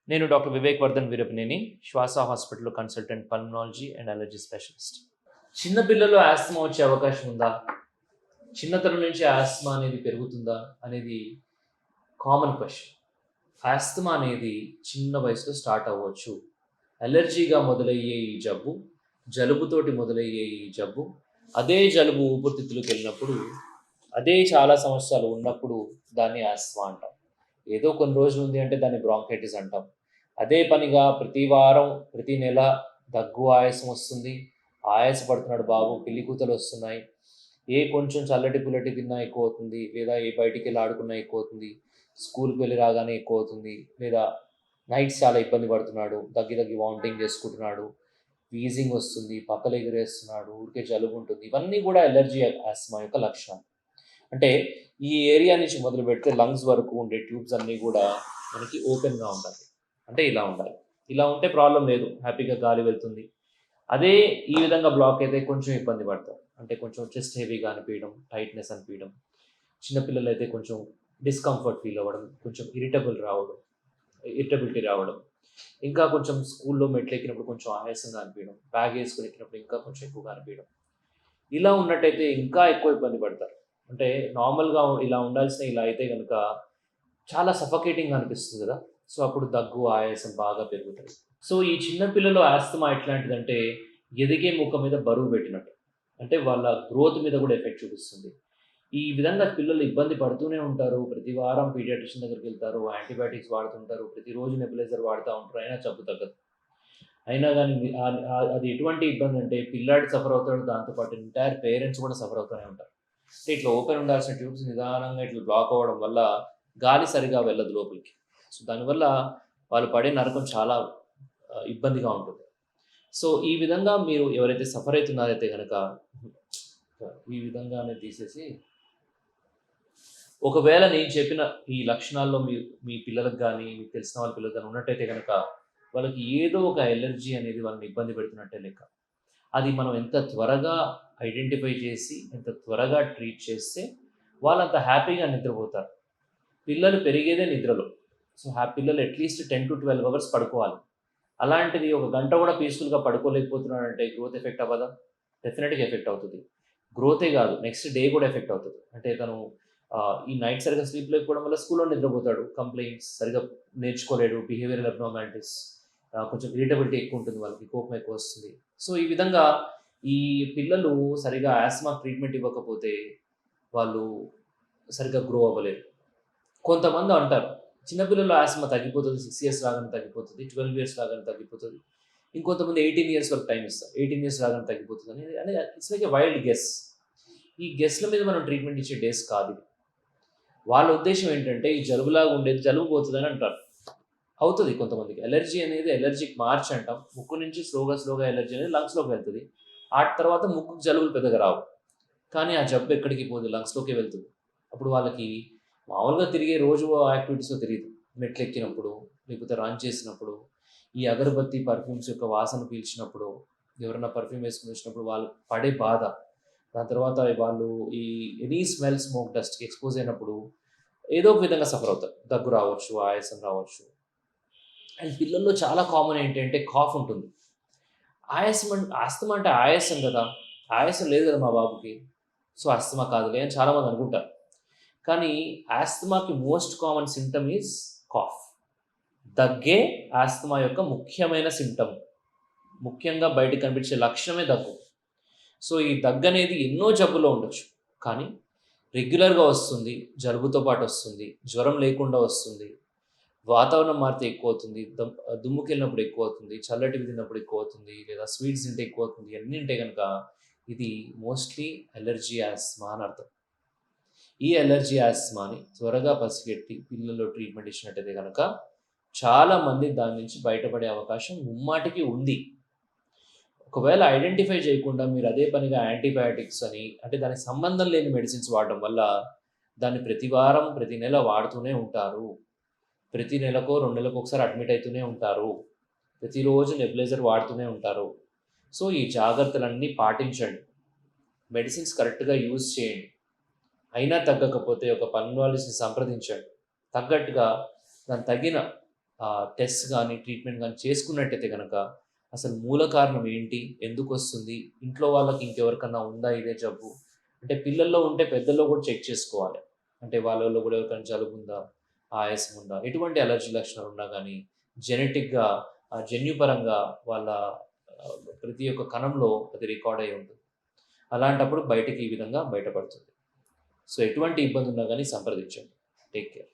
నేను డాక్టర్ వివేక్ వర్ధన్ వీరపనేని, శ్వాస హాస్పిటల్‌లో consultant pulmonology and allergy specialist. చిన్న పిల్లల్లో ఆస్తమా వచ్చే అవకాశం ఉందా? చిన్నతనం నుంచి ఆస్తమా అనేది పెరుగుతుందా? అనేది కామన్ క్వెషన్. ఆస్తమా అనేది చిన్న వయసులో స్టార్ట్ అవ్వచ్చు. అలర్జీగా మొదలయ్యే ఈ జబ్బు, జలుబుతోటి మొదలయ్యే ఈ జబ్బు, అదే జలుబు ఊపిరితిత్తులకు వెళ్ళినప్పుడు, అదే చాలా సంవత్సరాలు ఉన్నప్పుడు దాన్ని ఆస్తమా అంటాం. ఏదో కొన్ని రోజులు ఉంది అంటే దాన్ని బ్రాంకైటిస్ అంటాం. అదే పనిగా ప్రతి వారం, ప్రతి నెల దగ్గు, ఆయాసం వస్తుంది. ఆయాస పడుతున్నాడు బాబు, పిల్లి కూతలొస్తున్నాయి. కొంచెం చల్లటి పుల్లటి తిన్నా ఎక్కువవుతుంది. లేదా బయటికెళ్ళి ఆడుకున్నా ఎక్కువవుతుంది. స్కూల్‌కి వెళ్ళి రాగానే ఎక్కువవుతుంది. లేదా నైట్స్ చాలా ఇబ్బంది పడుతున్నాడు. దగ్గి దగ్గి వామిటింగ్ చేసుకుంటున్నాడు. వీజింగ్ వస్తుంది. పక్కలెగిరేస్తున్నాడు. ఊరికే జలుబుంటుంది. ఇవన్నీ కూడా అలర్జీ ఆస్తమా యొక్క లక్షణాలు. అంటే ఈ ఏరియా నుంచి మొదలుపెడితే లంగ్స్ వరకు ఉండే ట్యూబ్స్ అన్నీ కూడా మనకి ఓపెన్‌గా ఉండాలి. అంటే ఇలా ఉండాలి. ఇలా ఉంటే ప్రాబ్లమ్ లేదు. హ్యాపీగా గాలి వెళ్తుంది. అదే ఈ విధంగా బ్లాక్ అయితే కొంచెం ఇబ్బంది పడతారు. అంటే కొంచెం చెస్ట్ హెవీగా అనిపియడం, టైట్‌నెస్ అనిపియడం. చిన్న పిల్లలైతే కొంచెం డిస్కంఫర్ట్ ఫీల్ అవ్వడం, కొంచెం ఇరిటబిలిటీ రావడం. ఇంకా కొంచెం స్కూల్‌లో మెట్లెక్కినప్పుడు కొంచెం ఆయాసంగా అనిపియడం. బ్యాగ్ ఏసుకొని ఎక్కినప్పుడు ఇంకా కొంచెం ఎక్కువగా అనిపియడం. ఇలా ఉన్నట్టయితే ఇంకా ఎక్కువ ఇబ్బంది పడతారు. అంటే నార్మల్‌గా ఇలా ఉండాల్సిన ఇలా అయితే గనక చాలా సఫోకేటింగ్‌గా అనిపిస్తుంది గదా! సో, అప్పుడు దగ్గు, ఆయాసం బాగా పెరుగుతాయి. సో, ఈ చిన్న పిల్లలో ఆస్తమా ఎట్లాంటిదంటే, ఎదిగే మూక మీద బరువు పెట్టినట్టు. అంటే వాళ్ళ గ్రోత్ మీద గూడా ఎఫెక్ట్ చూపిస్తుంది. ఈ విధంగా పిల్లలు ఇబ్బంది పడుతూనే ఉంటారు. ప్రతి వారం పీడియాట్రిషియన్ దగ్గరికెళ్తారు. యాంటీబయాటిక్స్ వాడుతుంటారు. ప్రతిరోజు నెబులైజర్ వాడుతా ఉంటారు. అయినా జబ్బు తగ్గదు. అయినా గానీ అది ఎటువంటి ఇబ్బందంటే పిల్లాడు సఫర్ అవుతాడు. దాంతో పాటు ఎంటైర్ పేరెంట్స్ కూడా సఫర్ అవుతూనే ఉంటారు. అంటే ఇట్లా ఓపెన్ ఉండాల్సిన ట్యూబ్స్ నిదానంగా ఇట్లా బ్లాక్ అవ్వడం వల్ల గాలి సరిగ్గా వెళ్ళదు లోపలికి. సో, దానివల్ల వాళ్ళు పడే నరకం చాలా ఇబ్బందిగా ఉంటుంది. సో, ఈ విధంగా మీరు ఎవరైతే సఫర్ అయితున్నారైతే గనక ఈ విధంగానే తీసేసి ఒకవేళ నేను చెప్పిన ఈ లక్షణాల్లో మీ పిల్లలకు గానీ, మీకు తెలిసిన వాళ్ళ పిల్లలకు గానీ ఉన్నట్టయితే గనక వాళ్ళకి ఏదో ఒక అలర్జీ అనేది వాళ్ళని ఇబ్బంది పెడుతున్నట్టే లెక్క. అది మనం ఎంత త్వరగా ఐడెంటిఫై చేసి, ఎంత త్వరగా ట్రీట్ చేస్తే వాళ్ళంత హ్యాపీగా నిద్రపోతారు. పిల్లలు పెరిగేదే నిద్రలో. సో, పిల్లలు అట్‌లీస్ట్ 10-12 అవర్స్ పడుకోవాలి. అలాంటిది ఒక గంట కూడా పీస్‌ఫుల్‌గా పడుకోలేకపోతున్నాడంటే గ్రోత్ ఎఫెక్ట్ అవ్వదా? డెఫినిట్‌గా ఎఫెక్ట్ అవుతది. గ్రోతే కాదు, నెక్స్ట్ డే కూడా ఎఫెక్ట్ అవుతది. అంటే తను ఈ నైట్ సరిగ్గా స్లీప్ లేకపోవడం వల్ల స్కూల్‌లో నిద్రపోతాడు. కంప్లెయింట్స్, సరిగ్గా నేర్చుకోలేడు, బిహేవియరల్ అబ్నార్మాలిటీస్, కొంచెం ఇరిటబిలిటీ ఎక్కువుంటుంది వాళ్ళకి, కోపం ఎక్కువొస్తుంది. సో, ఈ విధంగా ఈ పిల్లలు సరిగ్గా ఆస్త్మా ట్రీట్మెంట్ ఇవ్వకపోతే వాళ్ళు సరిగ్గా గ్రో అవ్వలేరు. కొంతమంది అంటారు, చిన్న పిల్లల్లో ఆస్త్మా తగ్గిపోతది. 6 ఇయర్స్ రాగానే తగ్గిపోతది. 12 ఇయర్స్ రాగానే తగ్గిపోతది. ఇంకొంతమంది 18 ఇయర్స్ వరకు టైమ్ ఇస్తారు. 18 ఇయర్స్ రాగానే తగ్గిపోతదని అని it's like a wild guess. ఈ గెస్‌ల మీద మనం ట్రీట్మెంట్ ఇచ్చే డేస్ కాదివి. వాళ్ళ ఉద్దేశ్యం ఏంటంటే, ఈ జలుబులాగా ఉండేది జలుబు పోతదని అంటారు. అవుతది కొంతమందికి. అలర్జీ అనేది అలర్జిక్ మార్చ్ అంటాం. ముక్కు నుంచి స్లోగా ఎలర్జీ అనేది లంగ్స్‌లోకి వెళ్తది. ఆ తర్వాత ముక్కుకు జలుబులు పెద్దగా రావు. కానీ ఆ జబ్బు ఎక్కడికి పోదు, లంగ్స్‌లోకే వెళ్తుంది. అప్పుడు వాళ్ళకి మామూలుగా తిరిగే రోజు యాక్టివిటీస్‌లో తెలీదు. మెట్లెక్కినప్పుడు, లేకపోతే రన్ చేసినప్పుడు, ఈ అగరబత్తి, పర్ఫ్యూమ్స్ యొక్క వాసన పీల్చినప్పుడు, ఎవరైనా పర్ఫ్యూమ్ వేసుకొని వచ్చినప్పుడు వాళ్ళు పడే బాధ. దాని తర్వాత వాళ్ళు ఈ ఎనీ స్మెల్, స్మోక్ డస్ట్‌కి ఎక్స్‌పోజ్ అయినప్పుడు ఏదో ఒక విధంగా సఫర్ అవుతారు. దగ్గు రావచ్చు, ఆయాసం రావచ్చు. అండ్ పిల్లల్లో చాలా కామన్ ఏంటంటే కాఫ్ ఉంటుంది. ఆస్తమా అంటే ఆయాసం గదా! ఆయాసం లేదు గదా మా బాబుకి. సో, ఆస్తమా కాదులే అని చాలామంది అనుకుంటారు. కానీ ఆస్తమాకి most common symptom is cough. దగ్గే ఆస్తమా యొక్క ముఖ్యమైన సింప్టమ్. ముఖ్యంగా బయటకి కనిపించే లక్షణమే దగ్గు. సో, ఈ దగ్గనేది ఎన్నో జబ్బుల్లో ఉండొచ్చు. కానీ రెగ్యులర్‌గా వస్తుంది. జలుబుతో పాటు వస్తుంది. జ్వరం లేకుండా వస్తుంది. వాతావరణం మారితే ఎక్కువవుతుంది. దుమ్ముకెళ్ళినప్పుడు ఎక్కువవుతుంది. చల్లటివి తిన్నప్పుడు ఎక్కువవుతుంది. లేదా స్వీట్స్ తింటే ఎక్కువవుతుంది. ఇయన్నీ ఉంటే గనక ఇది మోస్ట్‌లీ అలర్జీ ఆస్త్మా అని అర్థం. ఈ అలర్జీ ఆస్త్మాని త్వరగా పసిగట్టి పిల్లల్లో ట్రీట్మెంట్ ఇచ్చినట్టయితే గనక చాలా మంది దాని నుంచి బయటపడే అవకాశం ముమ్మాటికి ఉంది. ఒకవేళ ఐడెంటిఫై చేయకుండా మీరు అదే పనిగా యాంటీబయాటిక్స్ అని, అంటే దానికి సంబంధం లేని మెడిసిన్స్ వాడడం వల్ల దాన్ని ప్రతి వారం, ప్రతి నెల వాడుతూనే ఉంటారు. ప్రతి నెలకో, 2 నెలలకు ఒకసారి అడ్మిట్ అయితూనే ఉంటారు. ప్రతిరోజు నెబులైజర్ వాడుతూనే ఉంటారు. సో, ఈ జాగ్రత్తలన్నీ పాటించండి. మెడిసిన్స్ కరెక్ట్‌గా యూజ్ చేయండి. అయినా తగ్గకపోతే ఒక పల్మనాలజిస్ట్‌ని సంప్రదించండి. తగ్గట్టుగా దానికి తగిన టెస్ట్ గానీ, ట్రీట్మెంట్ గానీ చేసుకున్నట్టయితే గనక అసలు మూల కారణం ఏంటి? ఎందుకొస్తుంది? ఇంట్లో వాళ్ళకి ఇంకెవరికన్నా ఉందా ఇదే జబ్బు? అంటే పిల్లల్లో ఉంటే పెద్దల్లో కూడా చెక్ చేసుకోవాలి. అంటే వాళ్ళలో కూడా ఎవరికైనా జలుబుందా? ఆయాసం ఉందా? ఎటువంటి అలర్జీ లక్షణాలు ఉన్నా గానీ జెనెటిక్‌గా జన్యుపరంగా వాళ్ళ ప్రతి ఒక్క కణంలో అది రికార్డ్ అయ్యి ఉంటుంది. అలాంటప్పుడు బయటికి ఈ విధంగా బయటపడుతుంది. సో, ఎటువంటి ఇబ్బందున్నా గానీ సంప్రదించండి. Take care.